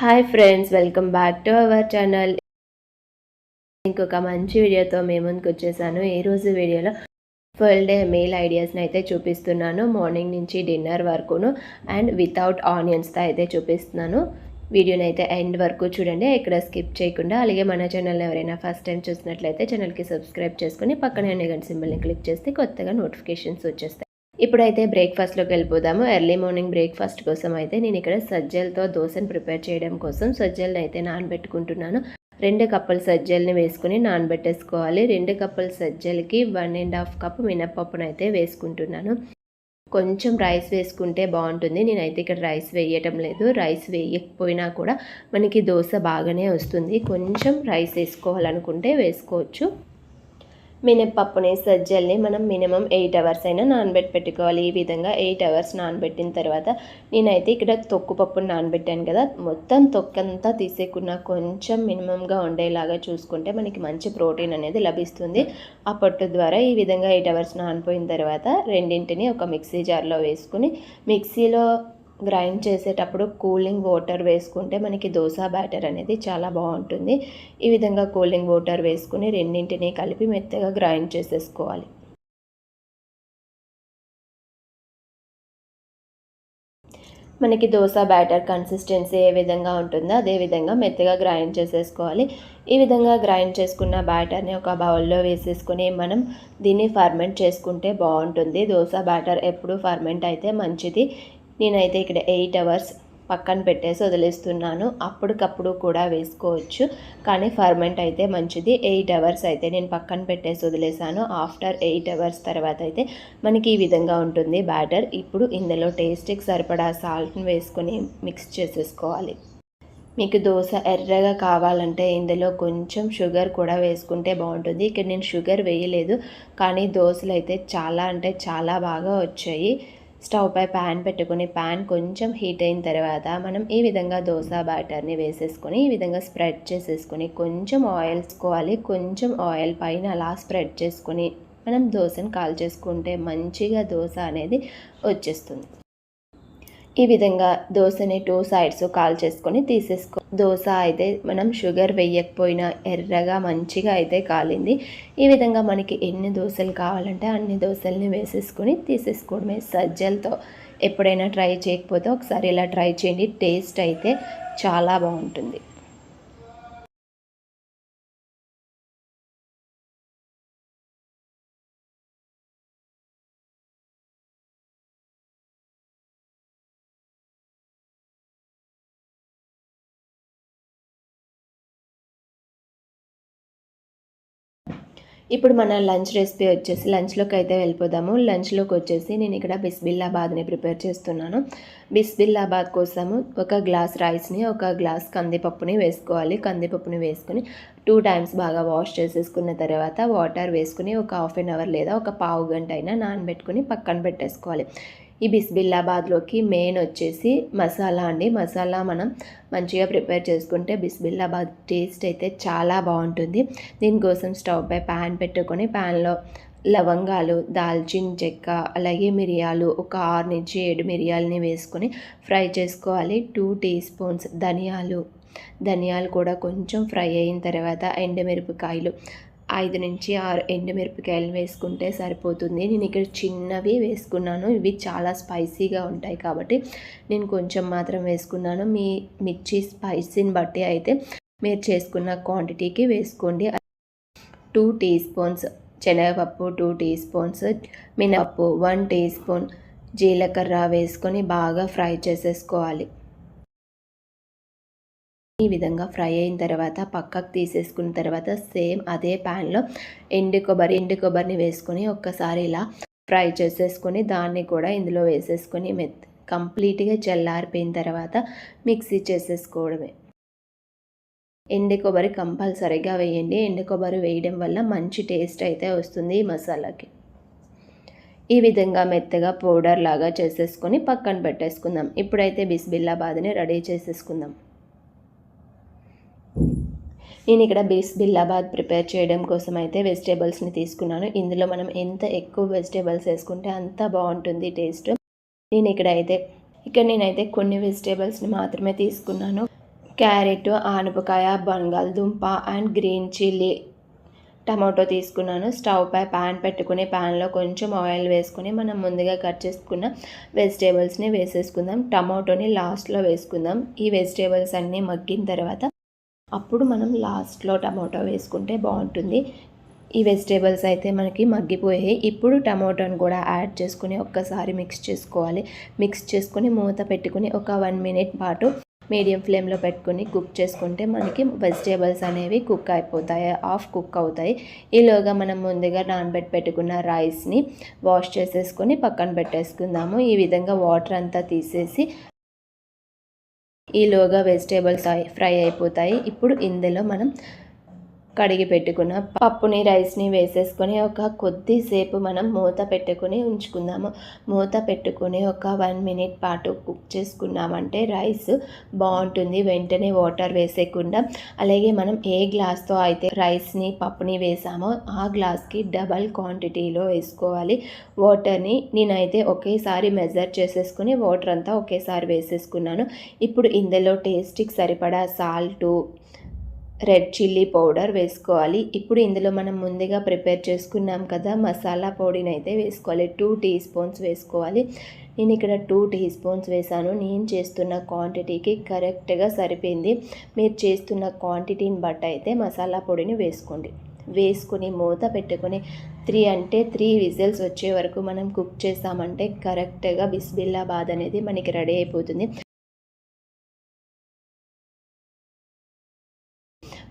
Hi friends, welcome back to our channel. ఇంకొక మంచి వీడియోతో మేము ముందుకు వచ్చేసాను. ఈరోజు వీడియోలో ఫుల్ డే మీల్ ఐడియాస్ని అయితే చూపిస్తున్నాను. మార్నింగ్ నుంచి డిన్నర్ వరకును అండ్ వితౌట్ ఆనియన్స్తో అయితే చూపిస్తున్నాను. వీడియోని అయితే ఎండ్ వరకు చూడండి, ఇక్కడ స్కిప్ చేయకుండా. అలాగే మన ఛానల్ ఎవరైనా ఫస్ట్ టైం చూసినట్లయితే ఛానల్కి సబ్స్క్రైబ్ చేసుకుని పక్కనే గంట సింబల్ని క్లిక్ చేస్తే కొత్తగా నోటిఫికేషన్స్ వచ్చేస్తాయి. ఇప్పుడైతే బ్రేక్ఫాస్ట్లోకి వెళ్ళిపోదాము. ఎర్లీ మార్నింగ్ బ్రేక్ఫాస్ట్ కోసం అయితే నేను ఇక్కడ సజ్జలతో దోశను ప్రిపేర్ చేయడం కోసం సజ్జలను అయితే నానబెట్టుకుంటున్నాను. 2 కప్పుల సజ్జల్ని వేసుకుని నానబెట్టేసుకోవాలి. 2 కప్పుల సజ్జలకి 1.5 కప్పు మినప్పప్పును అయితే వేసుకుంటున్నాను. కొంచెం రైస్ వేసుకుంటే బాగుంటుంది. నేనైతే ఇక్కడ రైస్ వేయటం లేదు. రైస్ వేయకపోయినా కూడా మనకి దోశ బాగానే వస్తుంది. కొంచెం రైస్ వేసుకోవాలనుకుంటే వేసుకోవచ్చు. మినప్పప్పుని సజ్జల్ని మనం మినిమం 8 అవర్స్ అయినా పెట్టుకోవాలి. ఈ విధంగా 8 అవర్స్ నానబెట్టిన తర్వాత నేనైతే ఇక్కడ తొక్కుపప్పును నానబెట్టాను కదా, మొత్తం తొక్కంతా తీసేకున్న కొంచెం మినిమంగా ఉండేలాగా చూసుకుంటే మనకి మంచి ప్రోటీన్ అనేది లభిస్తుంది. ఆ పొట్టు ద్వారా ఈ విధంగా 8 అవర్స్ నానిపోయిన తర్వాత రెండింటిని ఒక మిక్సీ జార్లో వేసుకుని మిక్సీలో గ్రైండ్ చేసేటప్పుడు కూలింగ్ వాటర్ వేసుకుంటే మనకి దోశ బ్యాటర్ అనేది చాలా బాగుంటుంది. ఈ విధంగా కూలింగ్ వాటర్ వేసుకుని రెండింటిని కలిపి మెత్తగా గ్రైండ్ చేసేసుకోవాలి. మనకి దోశ బ్యాటర్ కన్సిస్టెన్సీ ఏ విధంగా ఉంటుందో అదే విధంగా మెత్తగా గ్రైండ్ చేసేసుకోవాలి. ఈ విధంగా గ్రైండ్ చేసుకున్న బ్యాటర్ని ఒక బౌల్లో వేసేసుకొని మనం దీన్ని ఫర్మెంట్ చేసుకుంటే బాగుంటుంది. దోశ బ్యాటర్ ఎప్పుడు ఫర్మెంట్ అయితే మంచిది. నేనైతే ఇక్కడ 8 అవర్స్ పక్కన పెట్టేసి వదిలేస్తున్నాను. అప్పటికప్పుడు కూడా వేసుకోవచ్చు, కానీ ఫర్మెంట్ అయితే మంచిది. 8 అవర్స్ అయితే నేను పక్కన పెట్టేసి వదిలేసాను. ఆఫ్టర్ 8 అవర్స్ తర్వాత అయితే మనకి ఈ విధంగా ఉంటుంది బ్యాటర్. ఇప్పుడు ఇందులో టేస్ట్కి సరిపడా సాల్ట్ని వేసుకొని మిక్స్ చేసేసుకోవాలి. మీకు దోశ ఎర్రగా కావాలంటే ఇందులో కొంచెం షుగర్ కూడా వేసుకుంటే బాగుంటుంది. ఇక్కడ నేను షుగర్ వేయలేదు, కానీ దోశలు అయితే చాలా అంటే చాలా బాగా వచ్చాయి. స్టవ్ పై ప్యాన్ పెట్టుకుని ప్యాన్ కొంచెం హీట్ అయిన తర్వాత మనం ఈ విధంగా దోశ బ్యాటర్ని వేసేసుకొని ఈ విధంగా స్ప్రెడ్ చేసేసుకొని కొంచెం ఆయిల్ వేసుకోవాలి. కొంచెం ఆయిల్ పైన అలా స్ప్రెడ్ చేసుకొని మనం దోశను కాల్చేసుకుంటే మంచిగా దోశ అనేది వచ్చేస్తుంది. ఈ విధంగా దోశని 2 సైడ్స్ కాల్ చేసుకొని తీసేసుకో. దోశ అయితే మనం షుగర్ వేయకపోయినా ఎర్రగా మంచిగా అయితే కాలింది. ఈ విధంగా మనకి ఎన్ని దోశలు కావాలంటే అన్ని దోశల్ని వేసేసుకొని తీసేసుకోవడమే. సజ్జలతో ఎప్పుడైనా ట్రై చేయకపోతే ఒకసారి ఇలా ట్రై చేయండి. టేస్ట్ అయితే చాలా బాగుంటుంది. ఇప్పుడు మన లంచ్ రెసిపీ వచ్చేసి లంచ్లోకి అయితే వెళ్ళిపోదాము. లంచ్లోకి వచ్చేసి నేను ఇక్కడ బిస్బిల్లాబాద్ని ప్రిపేర్ చేస్తున్నాను. బిస్బిల్లాబాద్ కోసము 1 గ్లాస్ రైస్ని 1 గ్లాస్ కందిపప్పుని వేసుకోవాలి. కందిపప్పుని వేసుకొని 2 టైమ్స్ బాగా వాష్ చేసేసుకున్న తర్వాత వాటర్ వేసుకుని ఒక హాఫ్ అన్ అవర్ లేదా ఒక పావు గంట అయినా నానబెట్టుకుని పక్కన పెట్టేసుకోవాలి. ఈ బిస్బిల్లాబాద్లోకి మెయిన్ వచ్చేసి మసాలా అండి. మసాలా మనం మంచిగా ప్రిపేర్ చేసుకుంటే బిస్బిల్లాబాద్ టేస్ట్ అయితే చాలా బాగుంటుంది. దీనికోసం స్టవ్ పై ప్యాన్ పెట్టుకొని ప్యాన్లో లవంగాలు, దాల్చిన చెక్క, అలాగే మిరియాలు ఒక 6 నుంచి 7 మిరియాలని వేసుకొని ఫ్రై చేసుకోవాలి. 2 టీ స్పూన్స్ ధనియాలు కూడా కొంచెం ఫ్రై అయిన తర్వాత ఎండుమిరపకాయలు 5 నుంచి 6 ఎండుమిరపకాయలు వేసుకుంటే సరిపోతుంది. నేను ఇక్కడ చిన్నవి వేసుకున్నాను. ఇవి చాలా స్పైసీగా ఉంటాయి కాబట్టి నేను కొంచెం మాత్రం వేసుకున్నాను. మీ మిర్చి స్పైసీని బట్టి అయితే మీరు చేసుకున్న క్వాంటిటీకి వేసుకోండి. 2 టీ స్పూన్స్ శనగపప్పు, 2 టీ స్పూన్స్ మినపప్పు, 1 టీ స్పూన్ జీలకర్ర వేసుకొని బాగా ఫ్రై చేసేసుకోవాలి. ఈ విధంగా ఫ్రై అయిన తర్వాత పక్కకు తీసేసుకున్న తర్వాత సేమ్ అదే ప్యాన్లో ఎండు కొబ్బరిని వేసుకొని ఒక్కసారి ఇలా ఫ్రై చేసేసుకొని దాన్ని కూడా ఇందులో వేసేసుకొని కంప్లీట్గా చల్లారిపోయిన తర్వాత మిక్సీ చేసేసుకోవడమే. ఎండు కొబ్బరి కంపల్సరీగా వేయండి. ఎండు కొబ్బరి వేయడం వల్ల మంచి టేస్ట్ అయితే వస్తుంది ఈ మసాలాకి. ఈ విధంగా మెత్తగా పౌడర్ లాగా చేసేసుకొని పక్కన పెట్టేసుకుందాం. ఇప్పుడైతే బిస్బిల్లాబాద్ని రెడీ చేసేసుకుందాం. నేను ఇక్కడ బిస్బిల్లాబాద్ ప్రిపేర్ చేయడం కోసం అయితే వెజిటేబుల్స్ని తీసుకున్నాను. ఇందులో మనం ఎంత ఎక్కువ వెజిటేబుల్స్ వేసుకుంటే అంత బాగుంటుంది టేస్ట్. నేనైతే కొన్ని వెజిటేబుల్స్ని మాత్రమే తీసుకున్నాను. క్యారెట్, ఆనపకాయ, బంగాళదుంప అండ్ గ్రీన్ చిల్లీ, టమాటో తీసుకున్నాను. స్టవ్ పై ప్యాన్ పెట్టుకుని ప్యాన్లో కొంచెం ఆయిల్ వేసుకొని మనం ముందుగా కట్ చేసుకున్న వెజిటేబుల్స్ని వేసేసుకుందాం. టమాటోని లాస్ట్లో వేసుకుందాం. ఈ వెజిటేబుల్స్ అన్నీ మగ్గిన తర్వాత అప్పుడు మనం లాస్ట్లో టమాటో వేసుకుంటే బాగుంటుంది. ఈ వెజిటేబుల్స్ అయితే మనకి మగ్గిపోయాయి. ఇప్పుడు టమాటోని కూడా యాడ్ చేసుకుని ఒక్కసారి మిక్స్ చేసుకోవాలి. మిక్స్ చేసుకొని మూత పెట్టుకుని ఒక 1 మినిట్ పాటు మీడియం ఫ్లేమ్లో పెట్టుకుని కుక్ చేసుకుంటే మనకి వెజిటేబుల్స్ అనేవి కుక్ అయిపోతాయి, హాఫ్ కుక్ అవుతాయి. ఈలోగా మనం ముందుగా పెట్టుకున్న రైస్ని వాష్ చేసేసుకొని పక్కన పెట్టేసుకుందాము. ఈ విధంగా వాటర్ అంతా తీసేసి ఈలోగా వెజిటేబుల్స్ ఫ్రై అయిపోతాయి. ఇప్పుడు ఇందులో మనం కడిగి పెట్టుకున్న పప్పుని, రైస్ని వేసేసుకొని ఒక కొద్దిసేపు మనం మూత పెట్టుకుని ఉంచుకుందాము. మూత పెట్టుకుని ఒక 1 మినిట్ పాటు కుక్ చేసుకున్నామంటే రైస్ బాగుంటుంది, వెంటనే వాటర్ వేసేయకుండా. అలాగే మనం ఏ గ్లాస్తో అయితే రైస్ని, పప్పుని వేసామో ఆ గ్లాస్కి డబల్ క్వాంటిటీలో వేసుకోవాలి వాటర్ని. నేనైతే ఒకేసారి మెజర్ చేసేసుకుని వాటర్ అంతా ఒకేసారి వేసేసుకున్నాను. ఇప్పుడు ఇందులో టేస్ట్కి సరిపడా సాల్టు, రెడ్ చిల్లీ పౌడర్ వేసుకోవాలి. ఇప్పుడు ఇందులో మనం ముందుగా ప్రిపేర్ చేసుకున్నాం కదా మసాలా పొడిని అయితే వేసుకోవాలి. 2 టీ స్పూన్స్ వేసుకోవాలి. నేను ఇక్కడ 2 టీ స్పూన్స్ వేసాను. నేను చేస్తున్న క్వాంటిటీకి కరెక్ట్గా సరిపోయింది. మీరు చేస్తున్న క్వాంటిటీని బట్టి అయితే మసాలా పొడిని వేసుకోండి. వేసుకుని మూత పెట్టుకొని 3 విజిల్స్ వచ్చే వరకు మనం కుక్ చేసామంటే కరెక్ట్గా బిస్మిల్లాబాద్ అనేది మనకి రెడీ అయిపోతుంది.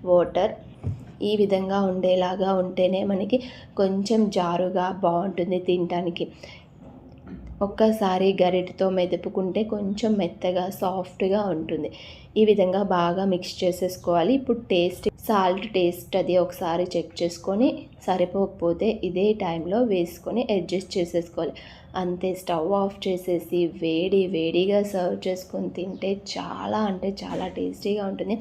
వాటర్ ఈ విధంగా ఉండేలాగా ఉంటేనే మనకి కొంచెం జారుగా బాగుంటుంది తినడానికి. ఒక్కసారి గరిటెతో మెదుపుకుంటే కొంచెం మెత్తగా సాఫ్ట్గా ఉంటుంది. ఈ విధంగా బాగా మిక్స్ చేసేసుకోవాలి. ఇప్పుడు సాల్ట్ టేస్ట్ అది ఒకసారి చెక్ చేసుకొని సరిపోకపోతే ఇదే టైంలో వేసుకొని అడ్జస్ట్ చేసేసుకోవాలి. అంతే, స్టవ్ ఆఫ్ చేసేసి వేడిగా సర్వ్ చేసుకొని తింటే చాలా అంటే చాలా టేస్టీగా ఉంటుంది.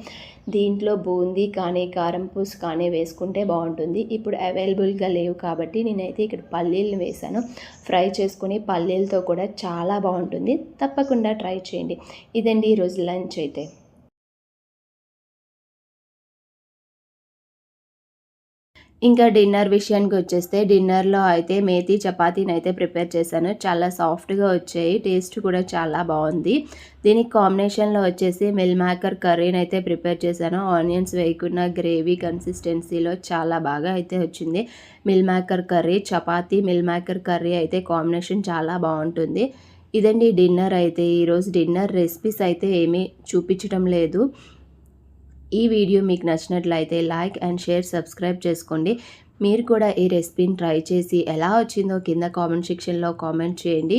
దీంట్లో బూందీ కానీ కారం పూస కానీ వేసుకుంటే బాగుంటుంది. ఇప్పుడు అవైలబుల్గా లేవు కాబట్టి నేనైతే ఇక్కడ పల్లీలను వేసాను. ఫ్రై చేసుకుని పల్లీలతో కూడా చాలా బాగుంటుంది. తప్పకుండా ట్రై చేయండి. ఇదండి ఈరోజు లంచ్ అయితే. ఇంకా డిన్నర్ విషయానికి వచ్చేస్తే డిన్నర్లో అయితే మేతి చపాతీని అయితే ప్రిపేర్ చేశాను. చాలా సాఫ్ట్గా వచ్చాయి, టేస్ట్ కూడా చాలా బాగుంది. దీనికి కాంబినేషన్లో వచ్చేసి మిల్ మేకర్ కర్రీని అయితే ప్రిపేర్ చేశాను. ఆనియన్స్ వేయకున్న గ్రేవీ కన్సిస్టెన్సీలో చాలా బాగా అయితే వచ్చింది. Meal maker curry, chapati, meal maker curry అయితే కాంబినేషన్ చాలా బాగుంటుంది. ఇదండి డిన్నర్ అయితే. ఈరోజు డిన్నర్ రెసిపీస్ అయితే ఏమీ చూపించడం లేదు. ఈ వీడియో మీకు నచ్చినట్లయితే లైక్ అండ్ షేర్, సబ్స్క్రైబ్ చేసుకోండి. మీరు కూడా ఈ రెసిపీని ట్రై చేసి ఎలా వచ్చిందో కింద కామెంట్ సెక్షన్లో కామెంట్ చేయండి.